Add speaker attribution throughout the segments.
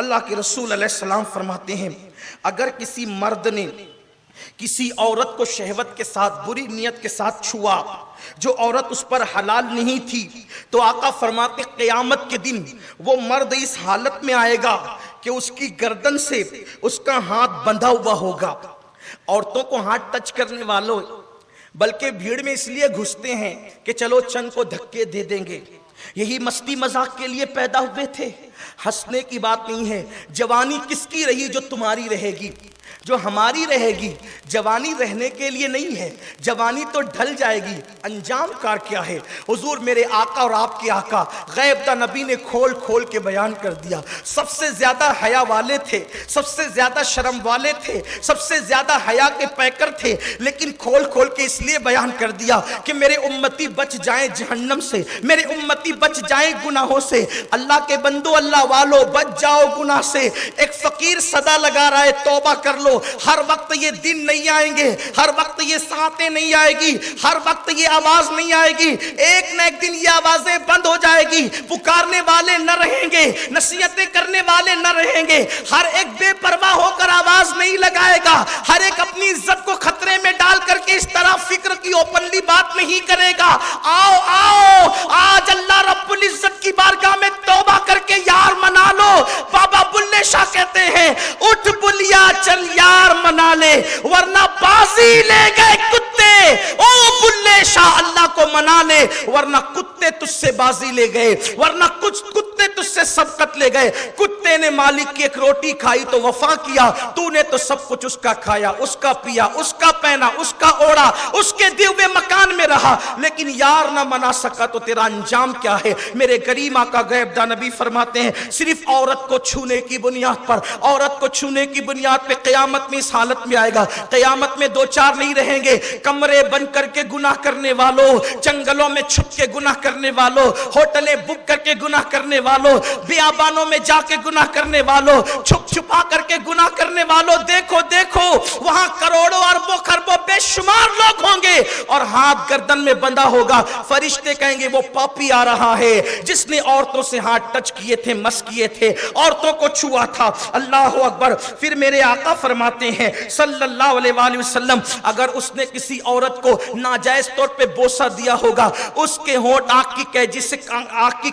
Speaker 1: اللہ کے رسول علیہ السلام فرماتے ہیں اگر کسی مرد نے کسی عورت کو شہوت کے ساتھ بری نیت کے ساتھ چھوا جو عورت اس پر حلال نہیں تھی تو آقا فرماتے قیامت کے دن وہ مرد اس حالت میں آئے گا کہ اس کی گردن سے اس کا ہاتھ بندھا ہوا ہوگا۔ عورتوں کو ہاتھ ٹچ کرنے والوں بلکہ بھیڑ میں اس لیے گھستے ہیں کہ چلو چند کو دھکے دے دیں گے، یہی مستی مذاق کے لیے پیدا ہوئے تھے، ہنسنے کی بات نہیں ہے۔ جوانی کس کی رہی جو تمہاری رہے گی، جو ہماری رہے گی؟ جوانی رہنے کے لیے نہیں ہے، جوانی تو ڈھل جائے گی، انجام کار کیا ہے؟ حضور میرے آقا اور آپ کے آقا غیب دا نبی نے کھول کھول کے بیان کر دیا۔ سب سے زیادہ حیا والے تھے، سب سے زیادہ شرم والے تھے، سب سے زیادہ حیا کے پیکر تھے، لیکن کھول کھول کے اس لیے بیان کر دیا کہ میرے امتی بچ جائیں جہنم سے، میرے امتی بچ جائیں گناہوں سے۔ اللہ کے بندو، اللہ والو، بچ جاؤ گناہ سے۔ ایک فقیر صدا لگا رہا ہے توبہ کر لو۔ ہر وقت یہ دن نہیں آئیں گے، ہر وقت یہ ساعتیں نہیں آئے گی، ہر وقت یہ آواز نہیں آئے گی، ایک نہ ایک دن یہ آوازیں بند ہو جائے گی۔ پکارنے والے نہ رہیں گے، نصیحتیں کرنے والے نہ رہیں گے، ہر ایک بے پرواہ ہو کر آواز نہیں لگائے گا، ہر ایک اپنی عزت کو خطرے میں ڈال کر کے اس طرح فکر کی اوپنلی بات نہیں کرے گا۔ آؤ آؤ آج اللہ رب العزت کی بارگاہ میں توبہ کر کے یار منا لو۔ بابا بلے شاہ کہتے ہیں اٹھ بلیا چل یار منا لے ورنہ بازی لے گئے کتے، او بلے شاہ اللہ کو منا لے ورنہ کتے تجھ سے بازی لے گئے، ورنہ کچھ کتے تجھ سے سبقت لے گئے۔ کتے نے مالک کی ایک روٹی کھائی تو وفا کیا، تو نے تو سب کچھ اس کا کھایا، اس کا پیا، اس کا پہنا، اس کا اوڑا، اس کے دیے ہوئے مکان میں رہا، لیکن یار نہ منا سکا تو تیرا انجام کیا ہے؟ میرے کریم آقا غیب دا نبی فرماتے ہیں صرف عورت کو چھونے کی بنیاد پر، عورت کو چھونے کی بنیاد پہ قیامت میں اس حالت میں آئے گا۔ قیامت میں دو چار نہیں رہیں گے، کمرے بند کر کے گناہ کرنے والوں، جنگلوں میں چھپ کے گناہ کرنے والوں، ہوٹلیں بک کر کے گناہ کرنے والوں، بیابانوں میں جا کے گناہ کرنے والوں، چھپ چھپا کر کے گناہ کرنے والوں، دیکھو دیکھو وہاں کروڑوں اربوں خربوں بے شمار لوگ ہوں گے اور ہاتھ گردن میں بندھا ہوگا۔ فرشتے کہیں گے وہ پاپی آ رہا ہے جس نے عورتوں سے ہاتھ ٹچ کیے تھے، مس کیے تھے، عورتوں کو چھوا تھا۔ اللہ اکبر۔ پھر میرے آقا فرماتے ہیں صلی اللہ علیہ وآلہ وسلم اگر اس نے کسی عورت کو ناجائز طور پہ بوسہ دیا ہوگا اس کے ہونٹ آنکھ کی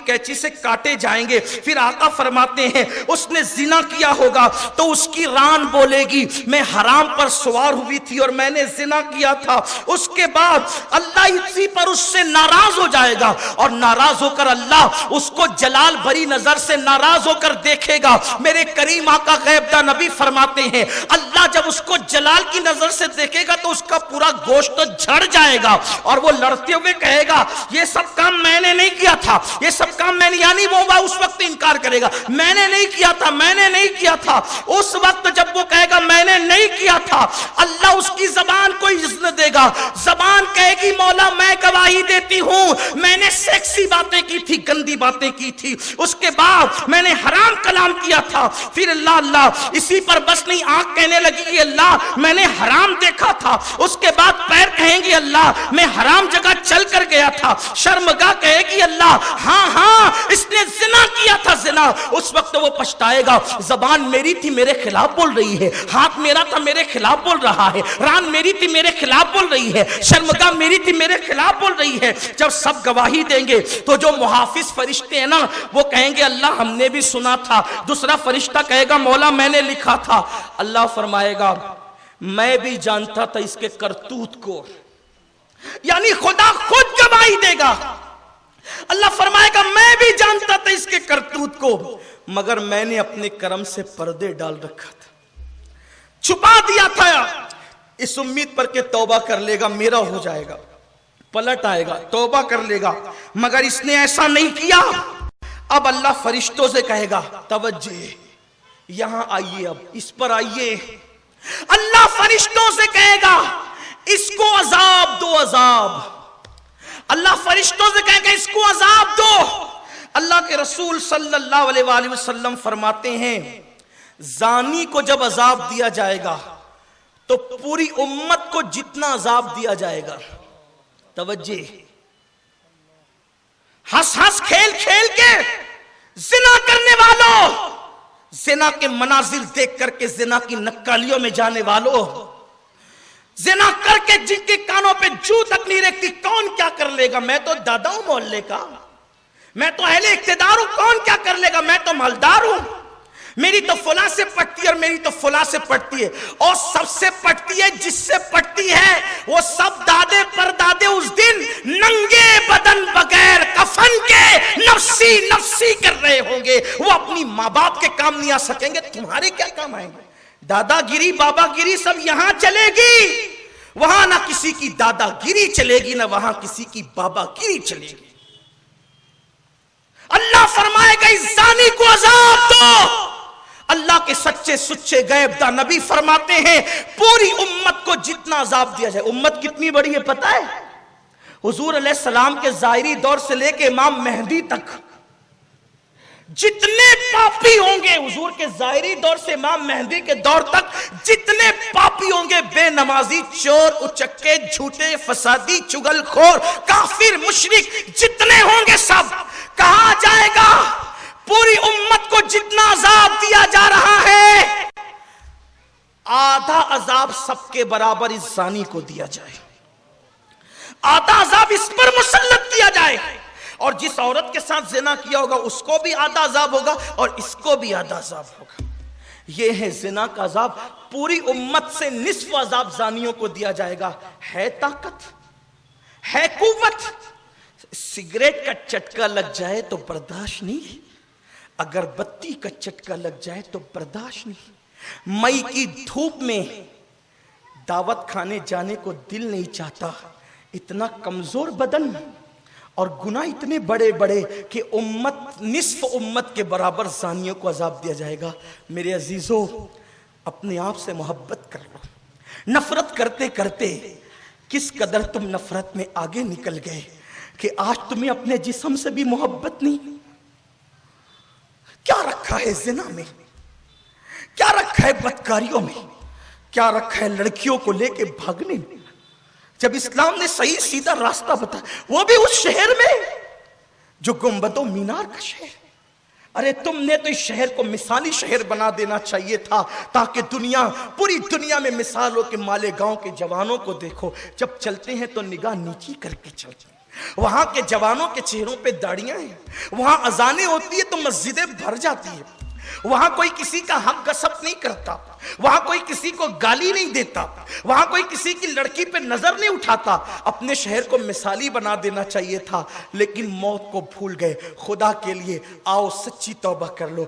Speaker 1: کینچی سے کاٹے جائیں گے۔ پھر آقا فرماتے ہیں اس نے زنا کیا ہوگا تو اس کی ران بولے گی میں حرام پر سوار ہوئی تھی اور میں نے زنا کیا تھا۔ اس کے بعد اللہ اسی پر اس سے ناراض ہو جائے گا اور ناراض ہو کر اللہ اس کو جلال بھری نظر سے ناراض ہو کر دیکھے گا۔ میرے کریم آقا غیب دا نبی فرماتے ہیں اللہ جب اس کو جلال کی نظر سے دیکھے گا تو اس کا پورا گوشت جھڑ جائے گا اور وہ لڑتے ہوئے کہے گا یہ سب کام میں نے نہیں کیا تھا، یہ سب کام میں نے، یعنی وہ اس وقت انکار کرے گا میں نے نہیں کیا تھا، میں نے نہیں کیا تھا۔ اس وقت جب وہ کہے گا میں نے نہیں کیا تھا اللہ اس کی زبان کو اذن دے گا، زبان کہے گی مولا میں گواہی دیتی ہوں میں نے سیکسی باتیں کی تھی، گندی باتیں کی تھی، اس کے بعد میں نے حرام کلام کیا تھا۔ پھر اللہ اسی پر بس نہیں آنکھ کہنے لگی اللہ میں نے حرام دیکھا تھا، اس کے بعد پیر کہیں گی اللہ میں حرام جگہ چل کر گیا تھا، شرمگاہ کہے گی اللہ ہاں ہاں اس نے زنا کیا تھا زنا۔ اس وقت وہ پچھتائے گا زبان میری تھی میرے خلاف بول رہی ہے، ہاتھ میرا تھا میرے خلاف بول رہا ہے، ران میری تھی میرے خلاف بول رہی ہے، شرمگاہ میری تھی میرے خلاف بول رہی ہے۔ جب سب گواہی دیں گے تو جو محافظ فرشتے ہیں نا وہ کہیں گے اللہ ہم نے بھی سنا تھا، دوسرا فرشتہ کہے گا مولا میں نے لکھا تھا، اللہ فرمائے گا میں بھی جانتا تھا اس کے کرتوت کو، یعنی خدا خود گواہی دے گا۔ اللہ فرمائے گا میں بھی جانتا تھا اس کے کرتوت کو مگر میں نے اپنے کرم سے پردے ڈال رکھا تھا، چھپا دیا تھا، اس امید پر کہ توبہ کر لے گا میرا ہو جائے گا، پلٹ آئے گا توبہ کر لے گا، مگر اس نے ایسا نہیں کیا۔ اب اللہ فرشتوں سے کہے گا توجہ یہاں آئیے، اب اس پر آئیے۔ اللہ فرشتوں سے کہے گا اس کو عذاب دو، عذاب۔ اللہ فرشتوں سے کہے گا اس کو عذاب دو۔ اللہ کے رسول صلی اللہ علیہ وآلہ وسلم فرماتے ہیں زانی کو جب عذاب دیا جائے گا تو پوری امت کو جتنا عذاب دیا جائے گا، توجہ، ہنس ہنس کھیل کھیل کے زنا کرنے والوں زنا کے مناظر دیکھ کر کے زنا کی نکالیوں میں جانے والوں، زنا کر کے جن کے کانوں پہ جو تک نہیں رکھتی، کون کیا کر لے گا؟ میں تو دادا ہوں محلے کا، میں تو اہل اقتدار ہوں، کون کیا کر لے گا؟ میں تو مالدار ہوں، میری تو فلاں سے پٹتی ہے اور میری تو فلاں سے پٹتی ہے، اور سب سے پٹتی ہے، جس سے پٹتی ہے وہ سب دادے پردادے اس دن ننگے بدن بغیر کفن کے نفسی نفسی کر رہے ہوں گے۔ وہ اپنی ماں باپ کے کام نہیں آ سکیں گے، تمہارے کیا کام آئیں گے؟ دادا گیری بابا گیری سب یہاں چلے گی، وہاں نہ کسی کی دادا گیری چلے گی، نہ وہاں کسی کی بابا گیری چلے گی۔ اللہ فرمائے گا اس زانی کو عذاب دو۔ اللہ کے سچے سچے غیب دا نبی فرماتے ہیں پوری امت کو جتنا عذاب دیا جائے۔ امت کتنی بڑی ہے پتہ ہے؟ حضور علیہ السلام کے ظاہری دور سے لے کے امام مہدی تک جتنے پاپی ہوں گے، حضور کے ظاہری دور سے امام مہدی کے دور تک جتنے پاپی ہوں گے، بے نمازی، چور، اچکے، جھوٹے، فسادی، چگل خور، کافر، مشرک، جتنے ہوں گے سب کہا جائے گا پوری امت کو جتنا عذاب دیا جا رہا ہے آدھا عذاب سب کے برابر اس زانی کو دیا جائے، آدھا عذاب اس پر مسلط کیا جائے، اور جس عورت کے ساتھ زنا کیا ہوگا اس کو بھی آدھا عذاب ہوگا اور اس کو بھی آدھا عذاب ہوگا۔ یہ ہے زنا کا عذاب، پوری امت سے نصف عذاب زانیوں کو دیا جائے گا۔ ہے طاقت، ہے قوت، سگریٹ کا چٹکا لگ جائے تو برداشت نہیں، اگر بتی کا چٹکا لگ جائے تو برداشت نہیں، مئی کی دھوپ میں دعوت کھانے جانے کو دل نہیں چاہتا، اتنا کمزور بدن اور گناہ اتنے بڑے بڑے کہ امت، نصف امت کے برابر زانیوں کو عذاب دیا جائے گا۔ میرے عزیزو، اپنے آپ سے محبت کر لو۔ نفرت کرتے کرتے کس قدر تم نفرت میں آگے نکل گئے کہ آج تمہیں اپنے جسم سے بھی محبت نہیں۔ کیا رکھا ہے زنا میں؟ کیا رکھا ہے بدکاریوں میں؟ کیا رکھا ہے لڑکیوں کو لے کے بھاگنے میں؟ جب اسلام نے صحیح سیدھا راستہ بتایا، وہ بھی اس شہر میں جو گنبد و مینار کا شہر۔ ارے تم نے تو اس شہر کو مثالی شہر بنا دینا چاہیے تھا تاکہ دنیا، پوری دنیا میں مثال ہو کہ مالیگاؤں کے جوانوں کو دیکھو، جب چلتے ہیں تو نگاہ نیچی کر کے چلتے ہیں۔ وہاں کے جوانوں کے چہروں پہ داڑیاں ہیں، وہاں اذانیں ہوتی ہے تو مسجدیں بھر جاتی ہیں، وہاں کوئی کسی کا حق غصب نہیں کرتا، وہاں کوئی کسی کو گالی نہیں دیتا، وہاں کوئی کسی کی لڑکی پہ نظر نہیں اٹھاتا۔ اپنے شہر کو مثالی بنا دینا چاہیے تھا، لیکن موت کو بھول گئے۔ خدا کے لیے آؤ سچی توبہ کر لو۔